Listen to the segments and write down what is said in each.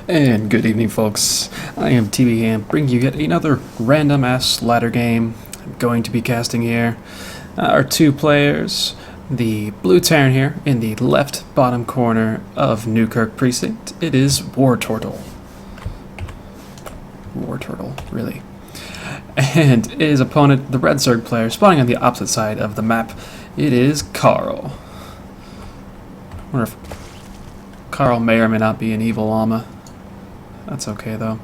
And good evening, folks. I am tbhamsc, bringing you yet another random-ass ladder game. I'm going to be casting here. Our two players, the blue Terran here in the left bottom corner of Newkirk Precinct. It is Wartortle. Wartortle, really. And his opponent, the red Zerg player, spawning on the opposite side of the map. It is Carl. I wonder if Carl may or may not be an evil llama. That's okay though.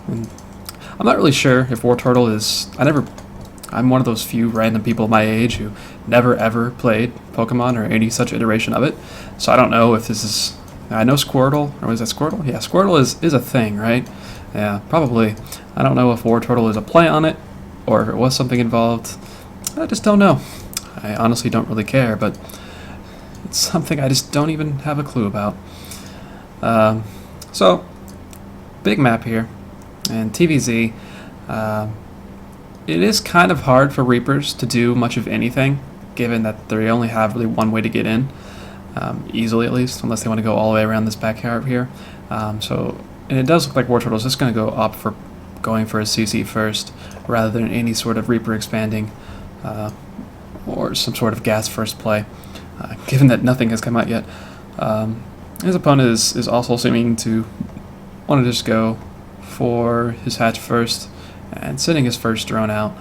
And I'm not really sure if Wartortle is. I'm one of those few random people my age who never ever played Pokemon or any such iteration of it. So I don't know if this is. I know Squirtle, or was that Squirtle? Yeah, Squirtle is a thing, right? Yeah, probably. I don't know if Wartortle is a play on it, or if it was something involved. I just don't know. I honestly don't really care, but it's something I just don't even have a clue about. So. Big map here, and TVZ. It is kind of hard for Reapers to do much of anything, given that they only have really one way to get in, easily at least, unless they want to go all the way around this backyard here. And it does look like Wartortle is just going to go up for going for a CC first, rather than any sort of Reaper expanding, or some sort of gas first play, given that nothing has come out yet. His opponent is also seeming to want to just go for his hatch first and sending his first drone out,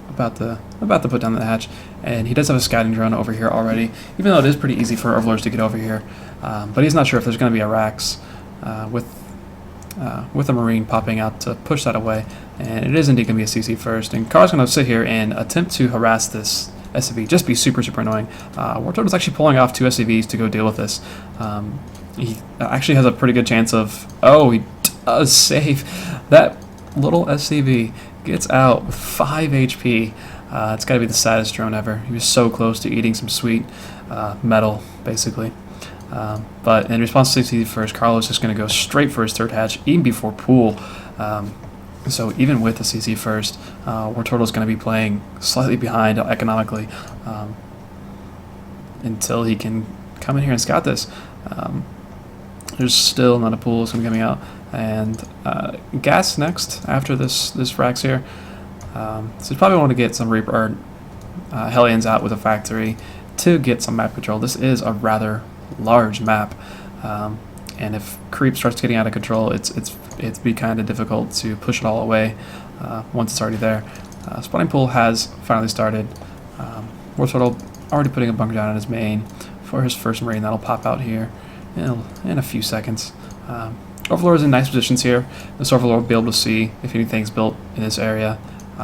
about to put down the hatch. And he does have a scouting drone over here already, even though it is pretty easy for Overlords to get over here. But he's not sure if there's going to be a Rax with a Marine popping out to push that away. And it is indeed going to be a CC first. And Car's going to sit here and attempt to harass this SCV, just be super annoying. Wartortle is actually pulling off two SCVs to go deal with this. He actually has a pretty good chance of... Oh, he does save. That little SCV gets out with 5 HP. It's got to be the saddest drone ever. He was so close to eating some sweet metal, basically. But in response to CC first, Carlos is just going to go straight for his third hatch, even before pool. So even with the CC first, Wartortle is going to be playing slightly behind economically until he can come in here and scout this. There's still not a pool that's going to be coming out, and gas next after this Rax here. So you probably want to get some Reaper Hellions out with a factory to get some map control. This is a rather large map, and if creep starts getting out of control, it'd be kind of difficult to push it all away once it's already there. Spawning pool has finally started. Wartortle already putting a bunker down on his main for his first Marine. That'll pop out here in a few seconds. Overlord is in nice positions here. This Overlord will be able to see if anything's built in this area.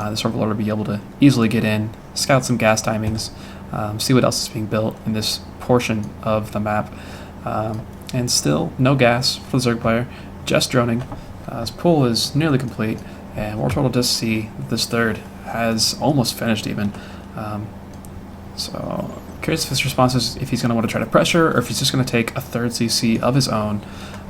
This Overlord will be able to easily get in, scout some gas timings, see what else is being built in this portion of the map. And still no gas for the Zerg player, just droning. His pool is nearly complete, and Wartortle does see this third has almost finished even. So curious if his response is if he's going to want to try to pressure, or if he's just going to take a third CC of his own.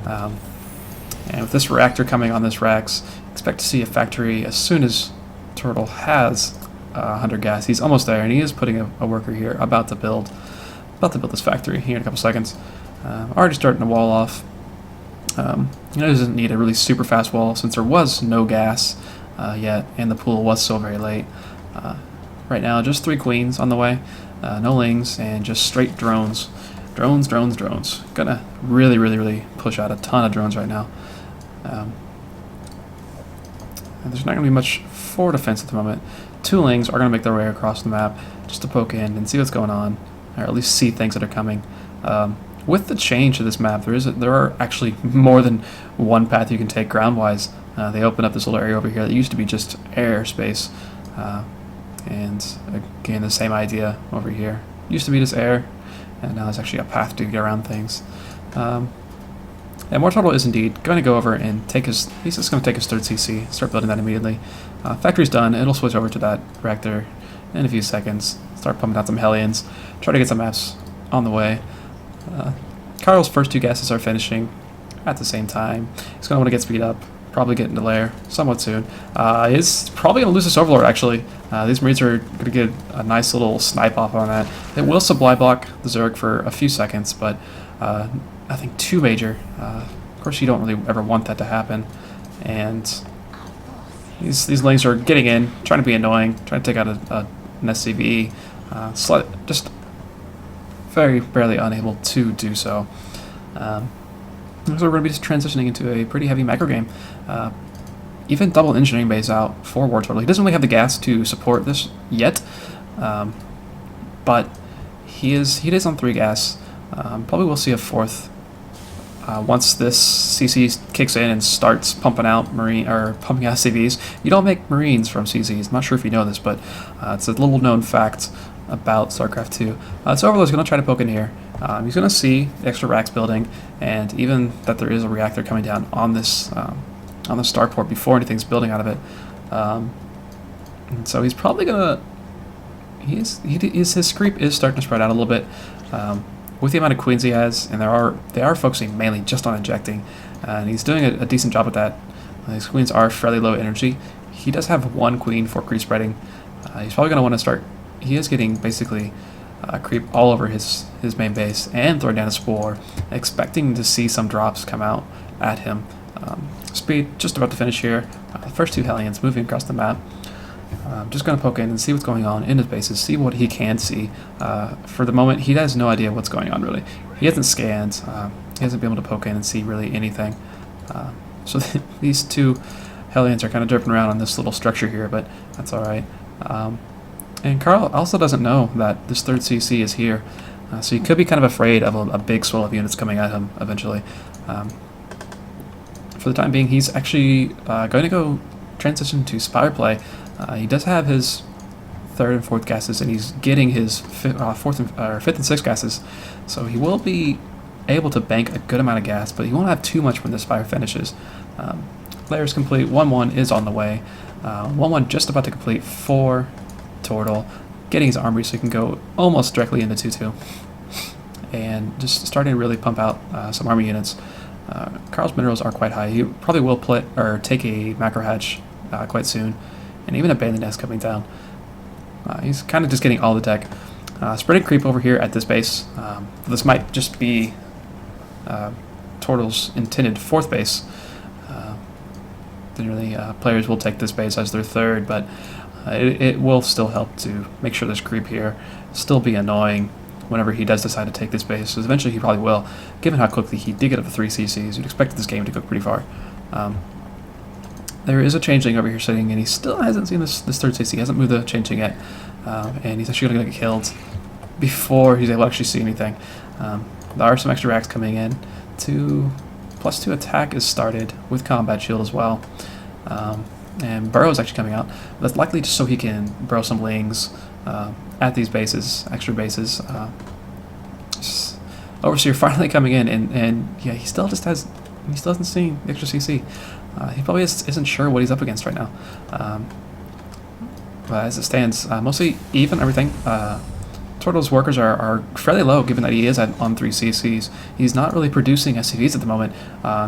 And with this reactor coming on this Rax, expect to see a factory as soon as Turtle has 100 gas. He's almost there, and he is putting a worker here, about to build this factory here in a couple seconds. Already starting to wall off. He doesn't need a really super fast wall since there was no gas yet, and the pool was so very late. Right now, just 3 queens on the way, no lings, and just straight drones. Drones. Gonna really push out a ton of drones right now. And there's not gonna be much for defense at the moment. 2 lings are gonna make their way across the map just to poke in and see what's going on, or at least see things that are coming. With the change to this map, there are actually more than one path you can take ground-wise. They open up this little area over here that used to be just airspace. And again, the same idea over here. Used to be just air, and now there's actually a path to get around things. And Wartortle is indeed going to go over and he's just going to take his third CC, start building that immediately. Factory's done, it'll switch over to that reactor in a few seconds, start pumping out some Hellions, try to get some maps on the way. Carl's first 2 gases are finishing at the same time. He's going to want to get speed up, probably get into lair somewhat soon. He's probably going to lose this Overlord, actually. These Marines are going to get a nice little snipe off on that. It will supply block the Zerg for a few seconds, but I think 2 major course, you don't really ever want that to happen. And these lings are getting in, trying to be annoying, trying to take out an SCV, just very barely unable to do so. So we're going to be just transitioning into a pretty heavy macro game. Even double engineering bays out for Wartortle. He doesn't really have the gas to support this yet, but he is on 3 gas. Probably will see a 4th once this CC kicks in and starts pumping out pumping out CVs. You don't make Marines from CCs. I'm not sure if you know this, but it's a little known fact about StarCraft 2. So Overlord's going to try to poke in here. He's going to see the extra racks building, and even that there is a reactor coming down on this on the starport before anything's building out of it. And so he's probably going to... His creep is starting to spread out a little bit. With the amount of queens he has, and they are focusing mainly just on injecting, and he's doing a decent job with that. These queens are fairly low energy. He does have 1 queen for creep spreading. He's probably going to want to start... He is getting basically creep all over his main base and throwing down a spore, expecting to see some drops come out at him. Speed just about to finish here. The first 2 Hellions moving across the map. Just going to poke in and see what's going on in his bases, see what he can see. For the moment, he has no idea what's going on, really. He hasn't scanned. He hasn't been able to poke in and see really anything. So these 2 Hellions are kind of dripping around on this little structure here, but that's all right. And Carl also doesn't know that this 3rd CC is here, so he could be kind of afraid of a big swell of units coming at him eventually. For the time being, he's actually going to go transition to Spire play. He does have his 3rd and 4th gases, and he's getting his 5th and 6th gases, so he will be able to bank a good amount of gas, but he won't have too much when this Spire finishes. Layers complete, 1-1 is on the way. 1-1 just about to complete for Tortle, getting his armory so he can go almost directly into 2-2, and just starting to really pump out some army units. Carl's minerals are quite high. He probably will take a macro hatch quite soon, and even a bandit nest coming down. He's kind of just getting all the tech. Spreading creep over here at this base. This might just be Tortle's intended 4th base. Generally, players will take this base as their 3rd, but it will still help to make sure this creep here still be annoying whenever he does decide to take this base, because eventually he probably will. Given how quickly he did get up to 3 CCs, you'd expect this game to go pretty far. There is a changeling over here sitting, and he still hasn't seen this 3rd CC. He hasn't moved the changeling yet, and he's actually going to get killed before he's able to actually see anything. There are some extra racks coming in. +2 attack is started with combat shield as well. And Burrow is actually coming out. That's likely just so he can burrow some lings at these bases, extra bases. Overseer finally coming in, and yeah, he still hasn't seen the extra CC. He probably isn't sure what he's up against right now. But as it stands, mostly even everything. Tortle's workers are fairly low, given that he is on 3 CCs. He's not really producing SCVs at the moment,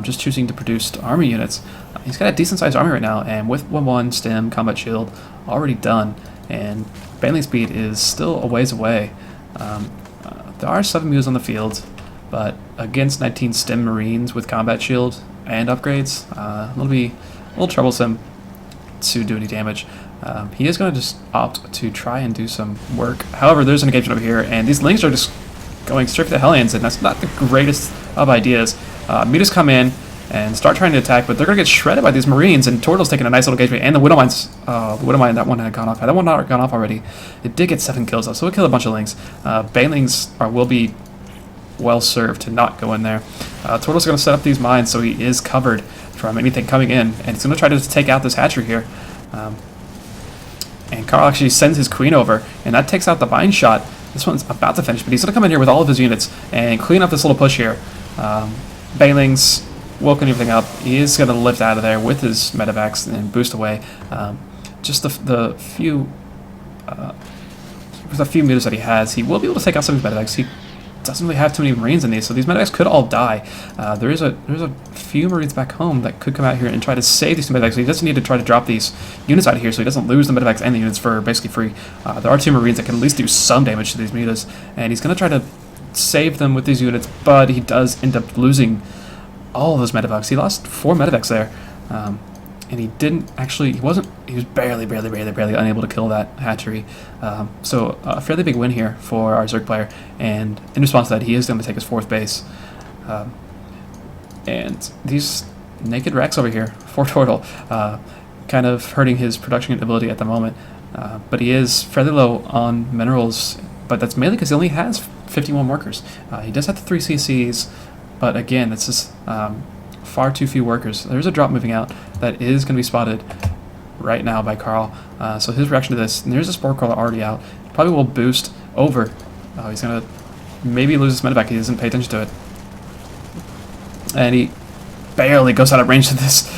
just choosing to produce army units. He's got a decent-sized army right now, and with 1-1 stem, combat shield already done, and Baneling speed is still a ways away. There are 7 mules on the field, but against 19 stem marines with combat shield and upgrades, it'll be a little troublesome to do any damage. He is going to just opt to try and do some work. However, there's an engagement over here, and these lings are just going straight for the Hellions, and that's not the greatest of ideas. Mutas come in and start trying to attack, but they're going to get shredded by these Marines, and Tortle's taking a nice little engagement, and the Widowmine, that one had gone off. Had that one not gone off already? It did get 7 kills, though, so it killed a bunch of lings. Banelings will be well served to not go in there. Tortle's going to set up these mines so he is covered from anything coming in, and he's going to try to take out this hatchery here. And Carl actually sends his queen over, and that takes out the bind shot. This one's about to finish, but he's going to come in here with all of his units and clean up this little push here. Banelings woken everything up. He is going to lift out of there with his medevacs and boost away. Just the few meters that he has, he will be able to take out some of his medevacs. He doesn't really have too many Marines in these, so these medevacs could all die. There's a few Marines back home that could come out here and try to save these medevacs. So he doesn't need to try to drop these units out of here, so he doesn't lose the medevacs and the units for basically free. There are 2 Marines that can at least do some damage to these mutas, and he's going to try to save them with these units, but he does end up losing all of those medevacs. He lost 4 medevacs there. And he didn't actually, he was barely unable to kill that hatchery. So a fairly big win here for our Zerg player. And in response to that, he is going to take his 4th base. And these naked Rex over here, Wartortle, kind of hurting his production ability at the moment. But he is fairly low on minerals, but that's mainly because he only has 51 workers. He does have the 3 CCs, but again, that's just far too few workers. There's a drop moving out that is going to be spotted right now by Carl. So his reaction to this, and there's a Spore Crawler already out, probably will boost over. He's going to maybe lose his medevac. He doesn't pay attention to it. And he barely goes out of range of this,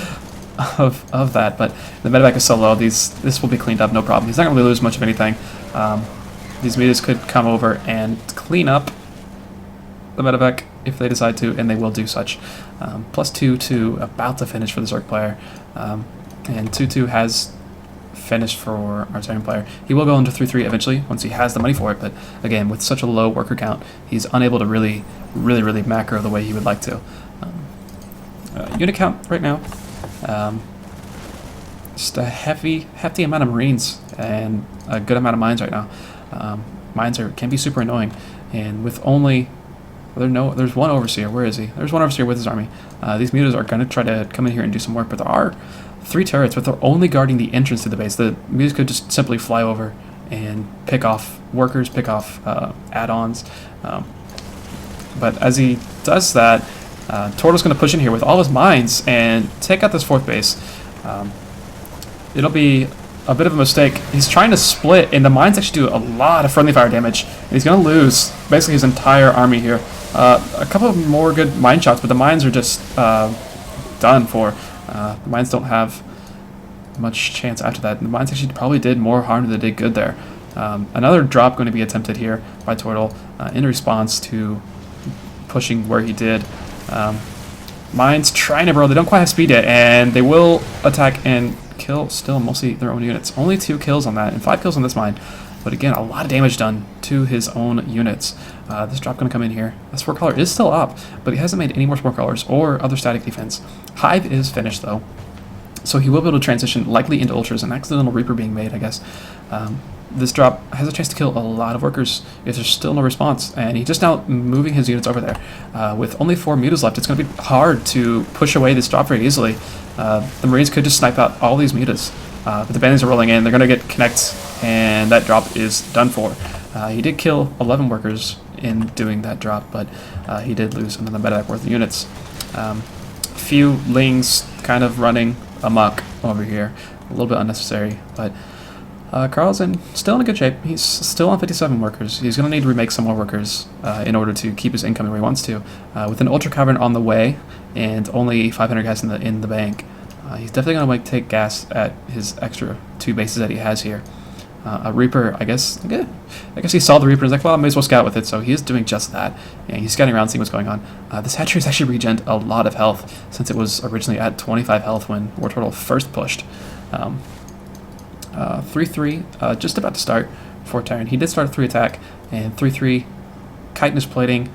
of that, but the medevac is so low, this will be cleaned up, no problem. He's not going to lose much of anything. These mutas could come over and clean up the medevac if they decide to, and they will do such. +2 to about to finish for the Zerg player, and 2-2 has finished for our Terran player. He will go into 3-3 eventually once he has the money for it, but again, with such a low worker count, he's unable to really macro the way he would like to. Unit count right now, just a hefty amount of Marines and a good amount of mines right now. Mines can be super annoying, and with only there's one overseer. Where is he? There's one overseer with his army. These mutas are going to try to come in here and do some work, but there are 3 turrets, but they're only guarding the entrance to the base. The mutas could just simply fly over and pick off workers, pick off add-ons. But as he does that, Tortle's going to push in here with all his mines and take out this 4th base. It'll be a bit of a mistake. He's trying to split, and the mines actually do a lot of friendly fire damage, and he's going to lose basically his entire army here. A couple of more good mine shots, but the mines are just done for. The mines don't have much chance after that. And the mines actually probably did more harm than they did good there. Another drop going to be attempted here by Tortle in response to pushing where he did. Mines trying to burrow. They don't quite have speed yet, and they will attack and kill still mostly their own units. Only 2 kills on that and 5 kills on this mine. But again, a lot of damage done to his own units. This drop going to come in here. The Spore Crawler is still up, but he hasn't made any more Spore Crawlers or other static defense. Hive is finished though, so he will be able to transition likely into Ultras. An accidental Reaper being made, I guess. This drop has a chance to kill a lot of workers if there's still no response, and he's just now moving his units over there. With only 4 mutas left, it's going to be hard to push away this drop very easily. The Marines could just snipe out all these mutas, but the bandits are rolling in. They're going to get connects, and that drop is done for. He did kill 11 workers in doing that drop, but he did lose another medevac worth of units. Few Lings kind of running amok over here, a little bit unnecessary, but Carl's still in a good shape. He's still on 57 workers. He's going to need to remake some more workers in order to keep his income where he wants to. With an Ultra Cavern on the way and only 500 gas in the bank, he's definitely going to take gas at his extra 2 bases that he has here. A Reaper, I guess he saw the Reaper and was like, well, I may as well scout with it, so he is doing just that. And he's scouting around, seeing what's going on. This hatchery is actually regened a lot of health, since it was originally at 25 health when Wartortle first pushed. 3-3, just about to start for Terran. He did start a 3 attack, and 3-3, chitinous plating,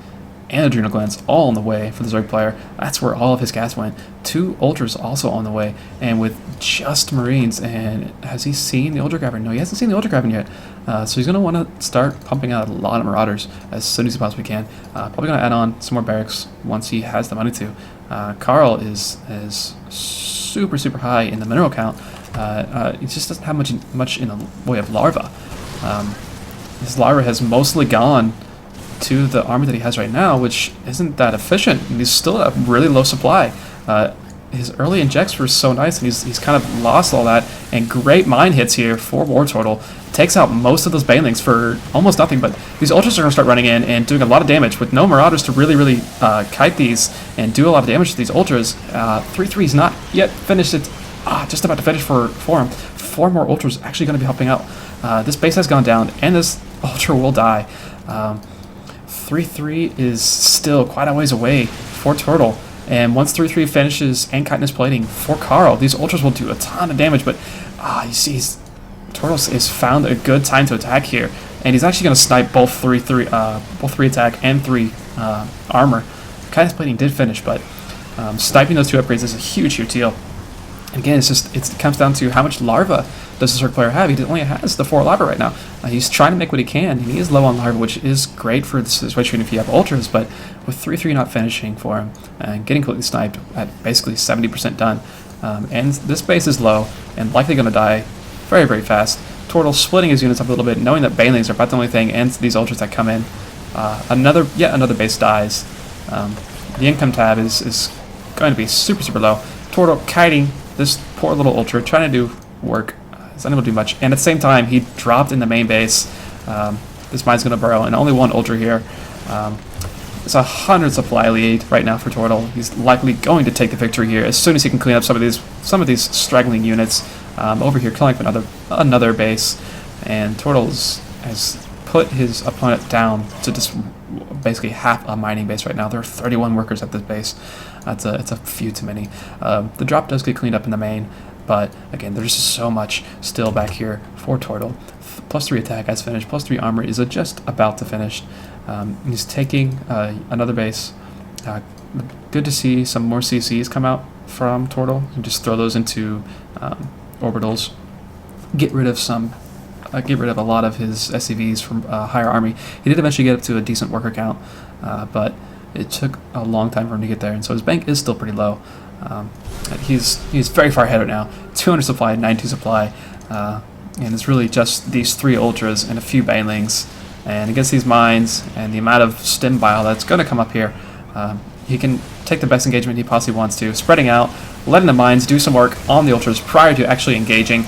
and adrenal glands all on the way for the Zerg player. That's where all of his gas went. 2 Ultras also on the way, and with just Marines. And has he seen the Ultra Cavern? No, he hasn't seen the Ultra Cavern yet. So he's going to want to start pumping out a lot of Marauders as soon as he possibly can. Probably going to add on some more barracks once he has the money to. Carl is super high in the mineral count. He just doesn't have much in the way of larva. His larva has mostly gone to the army that he has right now, which isn't that efficient. And he's still at a really low supply. His early injects were so nice, and he's kind of lost all that. And great mine hits here for Wartortle. Takes out most of those banelings for almost nothing, but these Ultras are going to start running in and doing a lot of damage with no Marauders to really kite these and do a lot of damage to these Ultras. 3-3 is not yet finished. It's just about to finish for him. 4 more Ultras actually going to be helping out. This base has gone down, and this Ultra will die. 3-3 is still quite a ways away for Turtle, and once 3-3 finishes and chitinous plating for Carl, these Ultras will do a ton of damage, but you see, Turtle has found a good time to attack here, and he's actually going to snipe both 3 attack and 3 armor. Chitinous plating did finish, but Sniping those 2 upgrades is a huge deal. Again, it comes down to how much larva does the Zerg player have. He only has the 4 larva right now. He's trying to make what he can, and he is low on larva, which is great for the situation if you have ultras, but with 3-3 not finishing for him, and getting completely sniped at basically 70% done, and this base is low, and likely going to die very, very fast. Wartortle splitting his units up a little bit, knowing that banelings are about the only thing, and these ultras that come in. Yet another base dies. The income tab is going to be super, super low. Wartortle kiting this poor little ultra, trying to do work. He's unable to do much, and at the same time, he dropped in the main base. This mine's going to burrow, and only 1 ultra here. It's a 100 supply lead right now for Wartortle. He's likely going to take the victory here as soon as he can clean up some of these straggling units over here, killing up another base. And Wartortle has put his opponent down to just basically half a mining base right now. There are 31 workers at this base. It's a few too many. The drop does get cleaned up in the main, but again, there's just so much still back here for Wartortle. +3 attack has finished, +3 armor is just about to finish. He's taking another base. Good to see some more CCs come out from Wartortle. You just throw those into orbitals. Get rid of a lot of his SCVs from higher army. He did eventually get up to a decent worker count, but it took a long time for him to get there, and so his bank is still pretty low. He's very far ahead right now. 200 supply, 92 supply, and it's really just these 3 ultras and a few banelings. And against these mines and the amount of stim bile that's going to come up here, he can take the best engagement he possibly wants to, spreading out, letting the mines do some work on the ultras prior to actually engaging.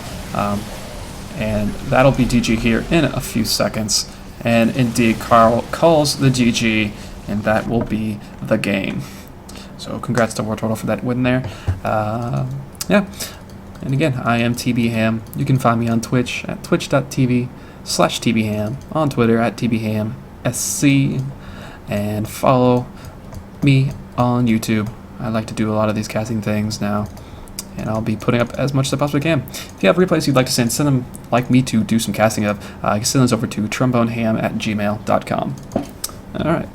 And that'll be GG here in a few seconds. And indeed, Carl calls the GG, and that will be the game. So congrats to Wartortle for that win there. Yeah. And again, I am tbham. You can find me on Twitch at twitch.tv/tbham, on Twitter at tbhamsc, and follow me on YouTube. I like to do a lot of these casting things now, and I'll be putting up as much as I possibly can. If you have replays you'd like to send them like me to do some casting of, you can send those over to tromboneham@gmail.com. Alright.